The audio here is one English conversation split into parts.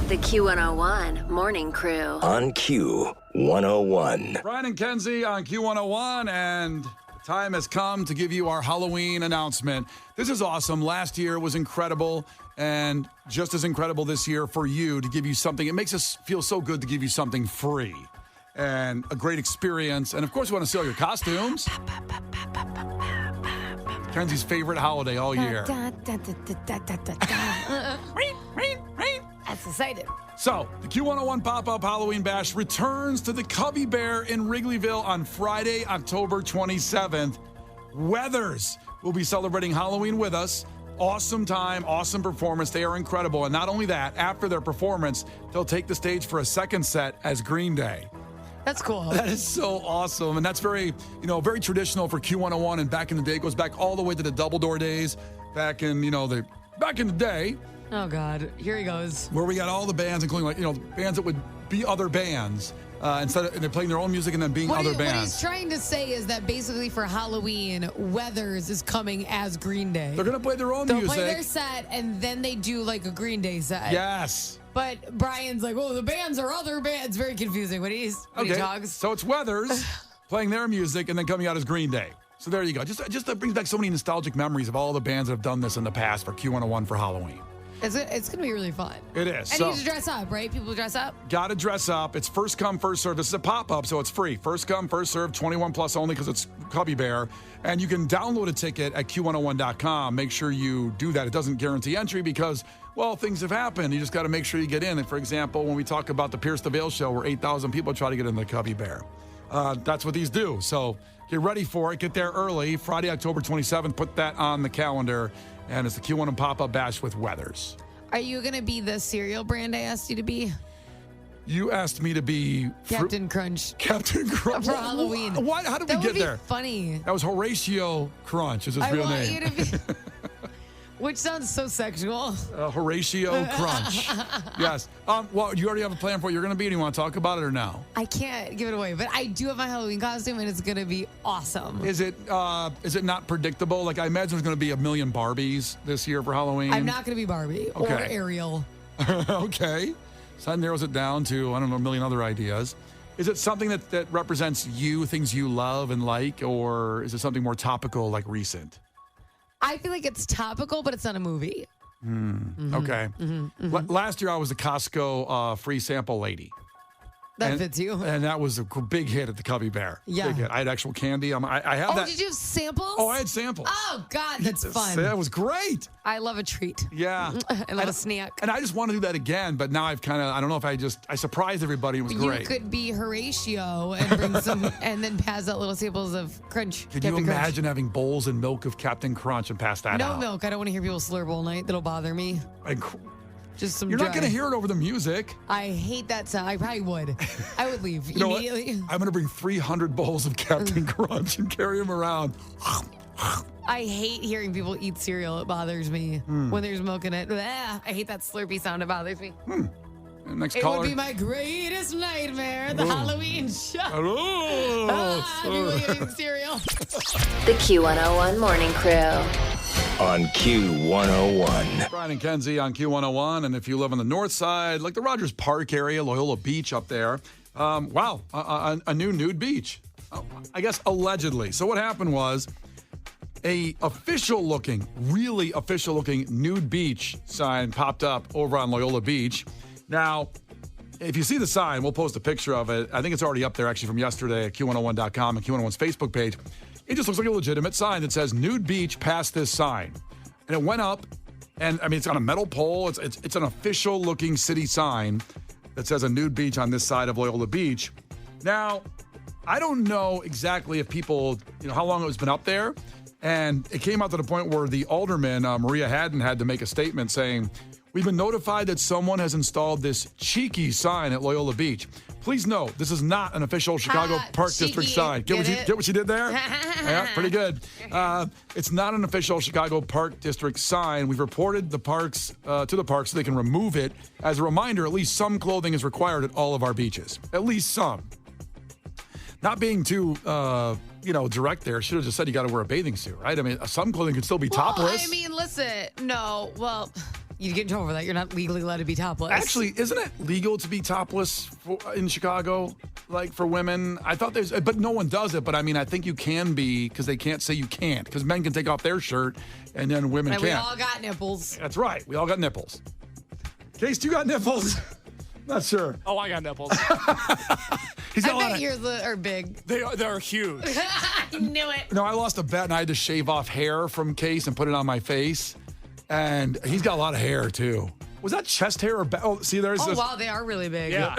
The Q101 Morning Crew. On Q101. Brian and Kenzie on Q101, and the time has come to give you our Halloween announcement. This is awesome. Last year was incredible, and just as incredible this year for you to give you something. It makes us feel so good to give you something free and a great experience. And, of course, we want to sell your costumes. Kenzie's favorite holiday all year. That's exciting. So, the Q101 Pop-Up Halloween Bash returns to the Cubby Bear in Wrigleyville on Friday, October 27th. Weathers will be celebrating Halloween with us. Awesome time, awesome performance. They are incredible. And not only that, after their performance, they'll take the stage for a second set as Green Day. That's cool. That is so awesome. And that's very, very traditional for Q101. And back in the day, it goes back all the way to the Double Door days. Back in the day. Oh, God. Here he goes. Where we got all the bands, including, bands that would be other bands. Instead of they're playing their own music and then being other bands. What he's trying to say is that basically for Halloween, Weathers is coming as Green Day. They're going to play their own music. They'll play their set, and then they do like a Green Day set. Yes. But Brian's like, the bands are other bands. It's very confusing when he talks. So it's Weathers playing their music and then coming out as Green Day. So there you go. Just that brings back so many nostalgic memories of all the bands that have done this in the past for Q101 for Halloween. It's going to be really fun. It is. And you need to dress up, right? People dress up? Got to dress up. It's first come, first serve. This is a pop-up, so it's free. First come, first serve, 21 plus only because it's Cubby Bear. And you can download a ticket at Q101.com. Make sure you do that. It doesn't guarantee entry because, things have happened. You just got to make sure you get in. And for example, when we talk about the Pierce the Veil show where 8,000 people try to get in the Cubby Bear. That's what these do. So get ready for it. Get there early. Friday, October 27th. Put that on the calendar. And it's the Q101 Pop-Up Bash with Weathers. Are you going to be the cereal brand I asked you to be? You asked me to be... Captain Crunch. Captain Crunch. For Halloween. What? How did we get there? That would be funny. That was Horatio Crunch is his real name. I want you to be... Which sounds so sexual. Horatio Crunch. Yes. You already have a plan for what you're going to be. Do you want to talk about it or no? I can't give it away, but I do have my Halloween costume, and it's going to be awesome. Is it not predictable? Like, I imagine there's going to be a million Barbies this year for Halloween. I'm not going to be Barbie or Ariel. Okay. So that narrows it down to, a million other ideas. Is it something that represents you, things you love and like, or is it something more topical, like recent? I feel like it's topical, but it's not a movie. Okay. Last year, I was the Costco free sample lady. That fits you. And that was a big hit at the Cubby Bear. Yeah. Big hit. I had actual candy. I have that. Did you have samples? Oh, I had samples. Oh, God, that's fun. That was great. I love a treat. Yeah. I love a snack. And I just want to do that again, but now I've I don't know if I surprised everybody. It was great. You could be Horatio and bring some, and then pass out little samples of Crunch. Can you imagine having bowls and milk of Captain Crunch and pass that out? No milk. I don't want to hear people slurp all night. That'll bother me. Just some You're dry. not going to hear it over the music. I hate that sound. I probably would. I would leave immediately. I'm going to bring 300 bowls of Captain Crunch and carry them around. I hate hearing people eat cereal. It bothers me when there's milk in it. I hate that slurpy sound. It bothers me. Next it caller. would be my greatest nightmare, the Halloween show. Hello. People eating cereal. The Q101 Morning Crew. On Q101. Brian and Kenzie on Q101. And if you live on the north side, like the Rogers Park area, Loyola Beach up there, a new nude beach. I guess allegedly. So what happened was really official looking nude beach sign popped up over on Loyola Beach. Now, if you see the sign, we'll post a picture of it. I think it's already up there actually from yesterday at Q101.com and Q101's Facebook page. It just looks like a legitimate sign that says nude beach past this sign. And it went up, and it's on a metal pole. It's an official looking city sign that says a nude beach on this side of Loyola Beach. Now, I don't know exactly if people, how long it's been up there. And it came out to the point where the alderman, Maria Haddon, had to make a statement saying, "We've been notified that someone has installed this cheeky sign at Loyola Beach. Please note, this is not an official Chicago Park cheeky. District sign." Get what she did there? Yeah, pretty good. It's not an official Chicago Park District sign. We've reported the parks to the park so they can remove it. As a reminder, at least some clothing is required at all of our beaches. At least some. Not being too, direct there. Should have just said you got to wear a bathing suit, right? I mean, some clothing could still be topless. I mean, listen, no, well... You'd get in trouble for that. You're not legally allowed to be topless. Actually, isn't it legal to be topless in Chicago, like for women? I thought but no one does it. But I mean, I think you can be because they can't say you can't because men can take off their shirt and then women and can't. we all got nipples. That's right. We all got nipples. Case, do you got nipples? Not sure. Oh, I got nipples. He's got I bet yours are big. They're huge. I knew it. No, I lost a bet and I had to shave off hair from Case and put it on my face. And he's got a lot of hair too. Was that chest hair or oh, see, there's Oh, this. wow, they are really big. Yeah.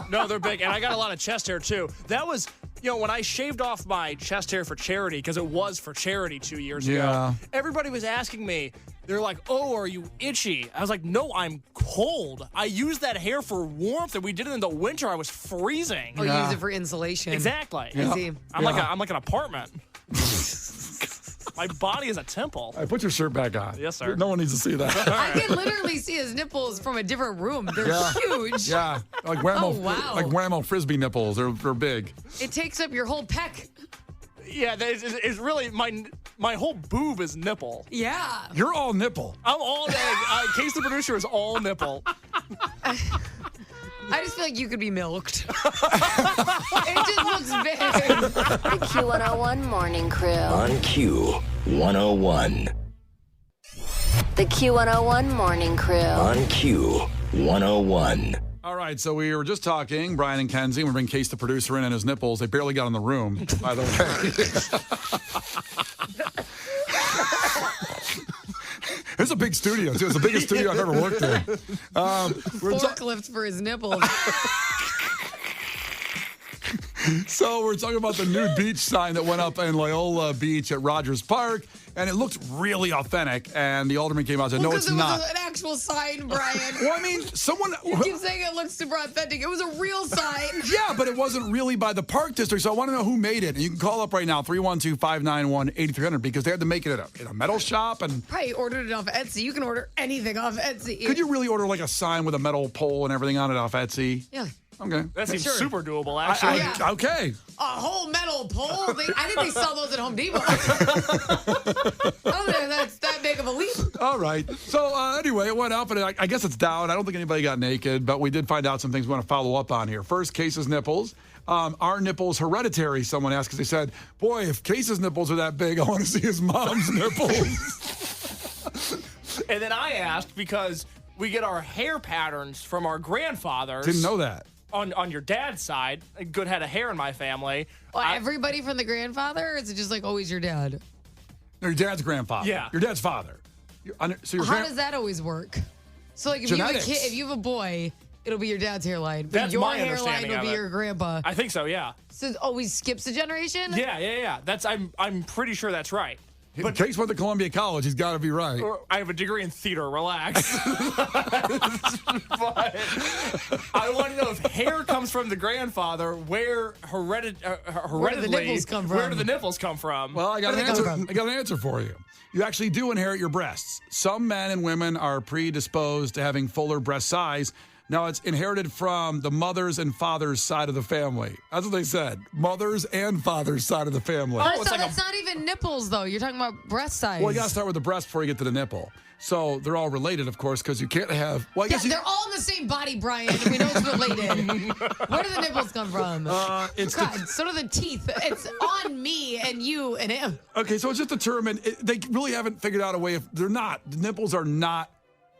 No, they're big. And I got a lot of chest hair, too. That was, when I shaved off my chest hair for charity, because it was for charity 2 years ago, everybody was asking me, they're like, oh, are you itchy? I was like, no, I'm cold. I use that hair for warmth, and we did it in the winter. I was freezing. Oh, you use it for insulation. Exactly. I see. I'm like an apartment. My body is a temple. All right, put your shirt back on. Yes, sir. No one needs to see that. I can literally see his nipples from a different room. They're huge. Yeah, like Whammo, Oh, wow. like Whammo frisbee nipples. They're big. It takes up your whole pec. Yeah, it's really my whole boob is nipple. Yeah. You're all nipple. I'm all Case the producer is all nipple. I just feel like you could be milked. It just looks big. The Q101 Morning Crew. On Q101. The Q101 Morning Crew. On Q101. All right, so we were just talking, Brian and Kenzie. We bring Case the producer in and his nipples. They barely got in the room, by the way. It's a big studio, too. It's the biggest studio I've ever worked in. Forklifts for his nipples. So we're talking about the nude beach sign that went up in Loyola Beach at Rogers Park, and it looked really authentic. And the alderman came out and said, "No, it's not." Because it was an actual sign, Brian. Well, I mean, someone. You keep saying it looks super authentic. It was a real sign. Yeah, but it wasn't really by the park district, so I want to know who made it. And you can call up right now, 312-591-8300, because they had to make it in a metal shop. And Probably ordered it off Etsy. You can order anything off Etsy. could you really order like a sign with a metal pole and everything on it off Etsy? Yeah. Okay. That seems Sure. super doable, actually. Yeah. Okay. A whole metal pole? I think they sell those at Home Depot. I don't think that's that big of a leap. All right. So anyway, it went up, and I guess it's down. I don't think anybody got naked, but we did find out some things we want to follow up on here. First, Case's nipples. Are nipples hereditary? Someone asked, because they said, boy, if Case's nipples are that big, I want to see his mom's nipples. And then I asked, because we get our hair patterns from our grandfathers. Didn't know that. On your dad's side, a good head of hair in my family. Well, everybody from the grandfather, or is it just like always your dad? No, your dad's grandfather. Yeah. Your dad's father. So your How does that always work? So like if Genetics. you have a kid, if you have a boy, it'll be your dad's hairline. But That's your my hairline understanding will of be it. your grandpa. I think so, yeah. So it always skips a generation? Yeah. I'm pretty sure that's right. But Case went to Columbia College. He's got to be right. I have a degree in theater. Relax. But I want to know if hair comes from the grandfather, where hereditary nipples come from? Where do the nipples come from? Well, I got Where an do they answer. come from? I got an answer for you. You actually do inherit your breasts. Some men and women are predisposed to having fuller breast size. Now, it's inherited from the mother's and father's side of the family. That's what they said. Mother's and father's side of the family. Oh, it's So like that's not even nipples, though. You're talking about breast size. Well, you got to start with the breast before you get to the nipple. So they're all related, of course, because you can't have. Well, I Yeah, guess you, they're all in the same body, Brian. We know it's related. Where do the nipples come from? it's God, so do the teeth. It's on me and you and him. okay. So it's just determined. They really haven't figured out a way. If they're not, the nipples are not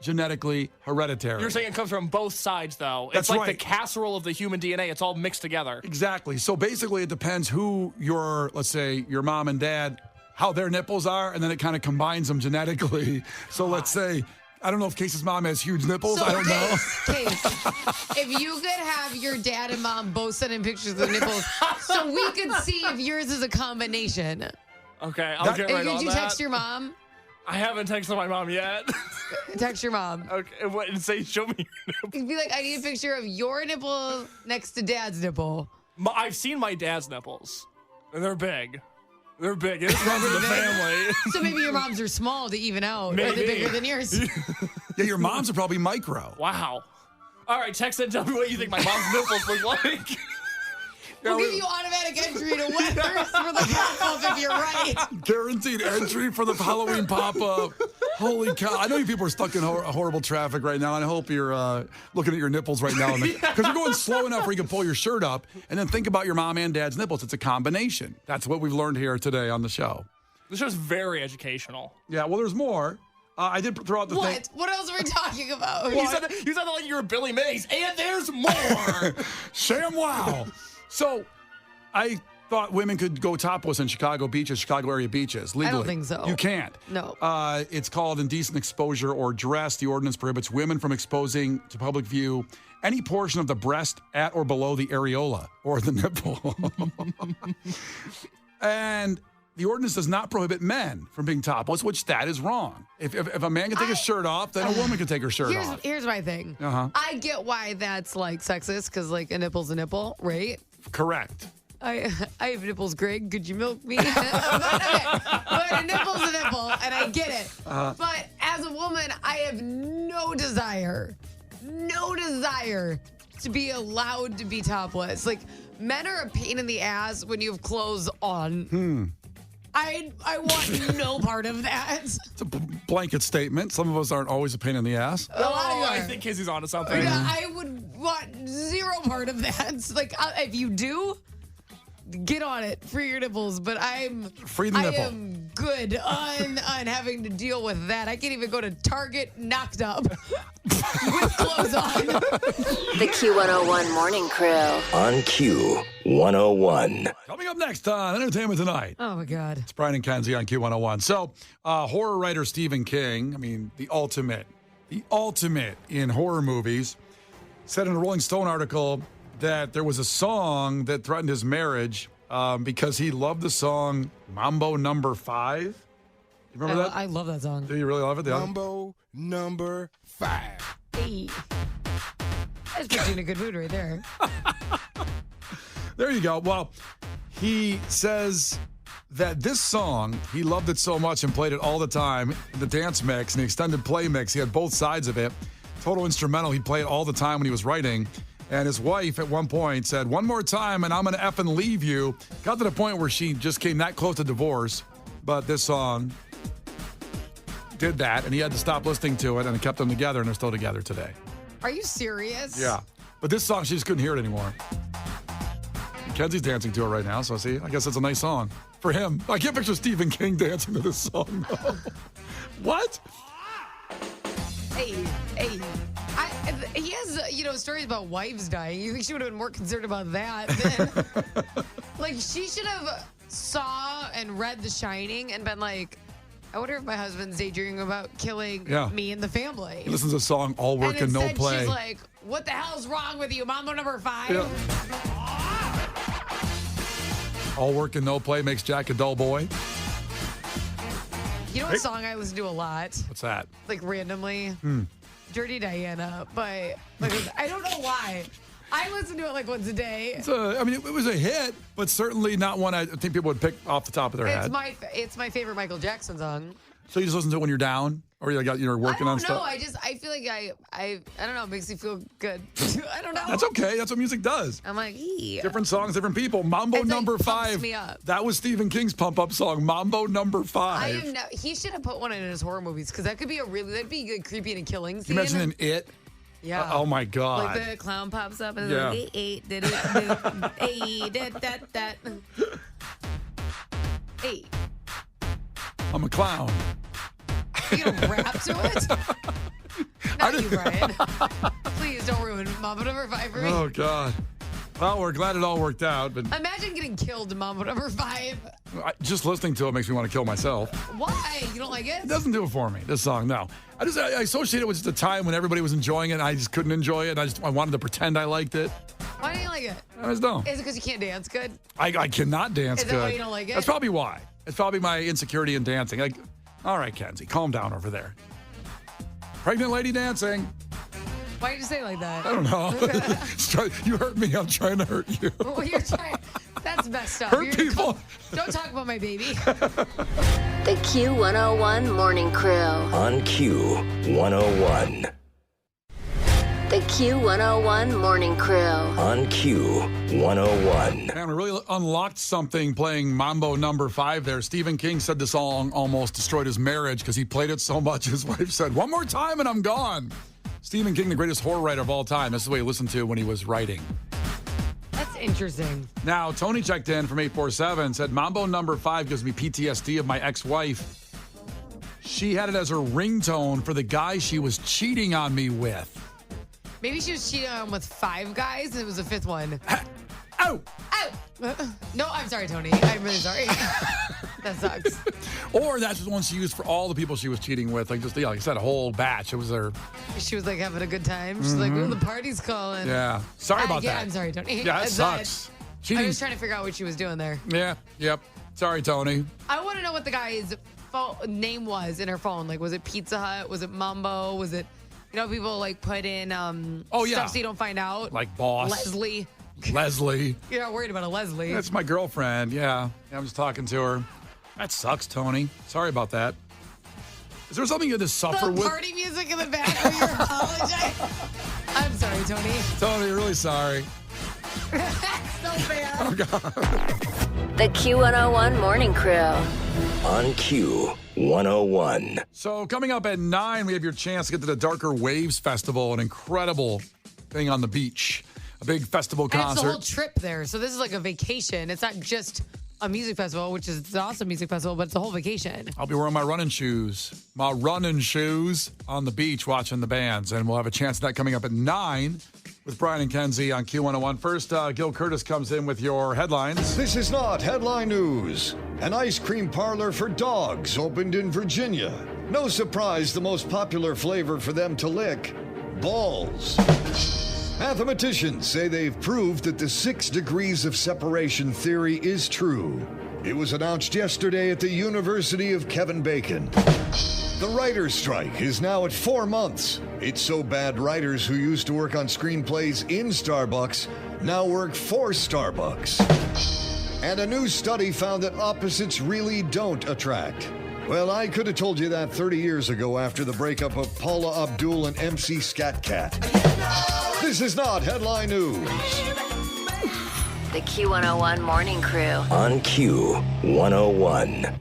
genetically hereditary. You're saying it comes from both sides, though. That's it's like right. the casserole of the human DNA. It's all mixed together. Exactly. So basically, it depends who let's say, your mom and dad, how their nipples are, and then it kind of combines them genetically. So let's say, I don't know if Case's mom has huge nipples. So I don't know. Case, if you could have your dad and mom both send in pictures of their nipples, so we could see if yours is a combination. Okay, I'll get right Could on you that. text your mom? I haven't texted my mom yet. Text your mom. Okay, and say, show me your nipple. You'd be like, I need a picture of your nipple next to dad's nipple. I've seen my dad's nipples. And they're big. They're big. It runs in the family. So maybe your mom's are small to even out. Are they Maybe. bigger than yours? Yeah, your moms are probably micro. Wow. All right, text and tell me what you think my mom's nipples look like. We'll give you automatic entry to Weathers for the pop-up if you're right. Guaranteed entry for the Halloween pop-up. Holy cow. I know you people are stuck in horrible traffic right now, and I hope you're looking at your nipples right now. Because you're going slow enough where you can pull your shirt up and then think about your mom and dad's nipples. It's a combination. That's what we've learned here today on the show. This show's very educational. Yeah, well, there's more. I did throw out the thing. What else are we talking about? You said that like you were Billy Mays, and there's more. Sham wow. So I thought women could go topless in Chicago area beaches legally. I don't think so. You can't. No. It's called indecent exposure or dress. The ordinance prohibits women from exposing to public view any portion of the breast at or below the areola or the nipple. And the ordinance does not prohibit men from being topless, which that is wrong. If a man can take his shirt off, then a woman can take her shirt off. Here's my thing. I get why that's like sexist, because like a nipple's a nipple, right? Correct. I have nipples, Greg. Could you milk me? But a nipple's a nipple, and I get it. But as a woman, I have no desire to be allowed to be topless. Like, men are a pain in the ass when you have clothes on. I want no part of that. It's a blanket statement. Some of us aren't always a pain in the ass. A lot of you I are. think Kenzie's onto something. Yeah, I would want zero part of that. It's like, if you do, get on it for your nipples. But Free the nipple. I am good on having to deal with that. I can't even go to Target knocked up with clothes on. The Q101 Morning Crew. On Q101. Coming up next on Entertainment Tonight. Oh, my God. It's Brian and Kenzie on Q101. So, horror writer Stephen King, I mean, the ultimate in horror movies, said in a Rolling Stone article that there was a song that threatened his marriage because he loved the song Mambo Number 5. You remember that? I love that song. Do you really love it? Mambo Number 5. Hey. That's put you in a good mood right there. There you go. Well, he says that this song, he loved it so much and played it all the time. The dance mix and the extended play mix, he had both sides of it. Total instrumental. He'd play it all the time when he was writing. And his wife at one point said, "One more time and I'm going to effing leave you." Got to the point where she just came that close to divorce. But this song did that, and he had to stop listening to it, and it kept them together, and they're still together today. Are you serious? Yeah. But this song, she just couldn't hear it anymore. Kenzie's dancing to it right now, so see, I guess it's a nice song for him. I can't picture Stephen King dancing to this song, though. What? Hey. He has, stories about wives dying. You think she would have been more concerned about that than... Like, she should have saw and read The Shining and been like, I wonder if my husband's daydreaming about killing me and the family. He listens to a song, all work and no play. She's like, what the hell's wrong with you, Mambo Number 5? Yeah. All work and no play makes Jack a dull boy. You know what song I listen to a lot? What's that? Like, randomly? Dirty Diana, but I don't know why. I listen to it like once a day. It was a hit, but certainly not one I think people would pick off the top of their head. It's my favorite Michael Jackson song. So you just listen to it when you're down, or you're working on stuff? I don't know. I feel like I don't know. It makes me feel good. I don't know. That's okay. That's what music does. I'm like, yeah. Different songs, different people. Mambo Number 5. Me up. That was Stephen King's pump up song. Mambo Number 5. He should have put one in his horror movies because that'd be good, creepy and a killing scene. You imagine an It? Yeah. Oh my God. Like the clown pops up and Yeah. like, hey, hey. I'm a clown. You gonna rap to it? Not you, Brian. Please don't ruin Mambo Number 5 for me. Oh God. Well, we're glad it all worked out, but Imagine getting killed in Mambo Number 5. just listening to it makes me want to kill myself. Why? You don't like it? It doesn't do it for me, this song, no. I associate it with just a time when everybody was enjoying it, and I just couldn't enjoy it. I wanted to pretend I liked it. Why don't you like it? I just don't. Is it because you can't dance good? I cannot dance Is good. that why you don't like it? That's probably why. It's probably my insecurity in dancing. All right, Kenzie, calm down over there. Pregnant lady dancing. Why did you say it like that? I don't know. You hurt me. I'm trying to hurt you. Well, you're trying. That's messed up. Hurt people. Don't talk about my baby. The Q101 Morning Crew. On Q101. The Q101 Morning Crew. On Q101. And we really unlocked something playing Mambo number 5 there. Stephen King said the song almost destroyed his marriage because he played it so much. His wife said, "One more time and I'm gone." Stephen King, the greatest horror writer of all time. That's the way he listened to it when he was writing. That's interesting. Now, Tony checked in from 847, said, Mambo number 5 gives me PTSD of my ex-wife. She had it as her ringtone for the guy she was cheating on me with. Maybe she was cheating on with 5 guys and it was the 5th one. Oh! Oh! No, I'm sorry, Tony. I'm really sorry. That sucks. Or that's the one she used for all the people she was cheating with. Like, just, like I said, a whole batch. It was her. She was like having a good time. She's like, ooh, the party's calling. Yeah. Sorry about yeah, that. I'm sorry, Tony. Yeah, that sucks. I was trying to figure out what she was doing there. Yeah. Yep. Sorry, Tony. I want to know what the guy's name was in her phone. Like, was it Pizza Hut? Was it Mambo? Was it, people like put in stuff so you don't find out? Like Boss. Leslie. Leslie. You're not worried about a Leslie. That's my girlfriend. Yeah. I'm just talking to her. That sucks, Tony. Sorry about that. Is there something you had to suffer the with? Party music in the back where you're apologizing. I'm sorry, Tony. Tony, really sorry. So bad. Oh, God. The Q101 Morning Crew. On Q101. So coming up at 9, we have your chance to get to the Darker Waves Festival, an incredible thing on the beach. A big festival And concert. it's the whole trip there. So this is like a vacation. It's not just a music festival, which is an awesome music festival, but it's a whole vacation. I'll be wearing my running shoes on the beach watching the bands. And we'll have a chance at that coming up at 9 with Brian and Kenzie on Q101. First, Gil Curtis comes in with your headlines. This is not headline news. An ice cream parlor for dogs opened in Virginia. No surprise, the most popular flavor for them to lick, balls. Mathematicians say they've proved that the 6 degrees of separation theory is true. It was announced yesterday at the University of Kevin Bacon. The writer's strike is now at 4 months. It's so bad writers who used to work on screenplays in Starbucks now work for Starbucks. And a new study found that opposites really don't attract. Well, I could have told you that 30 years ago after the breakup of Paula Abdul and MC Scat Cat. This is not headline news. The Q101 Morning Crew. On Q101.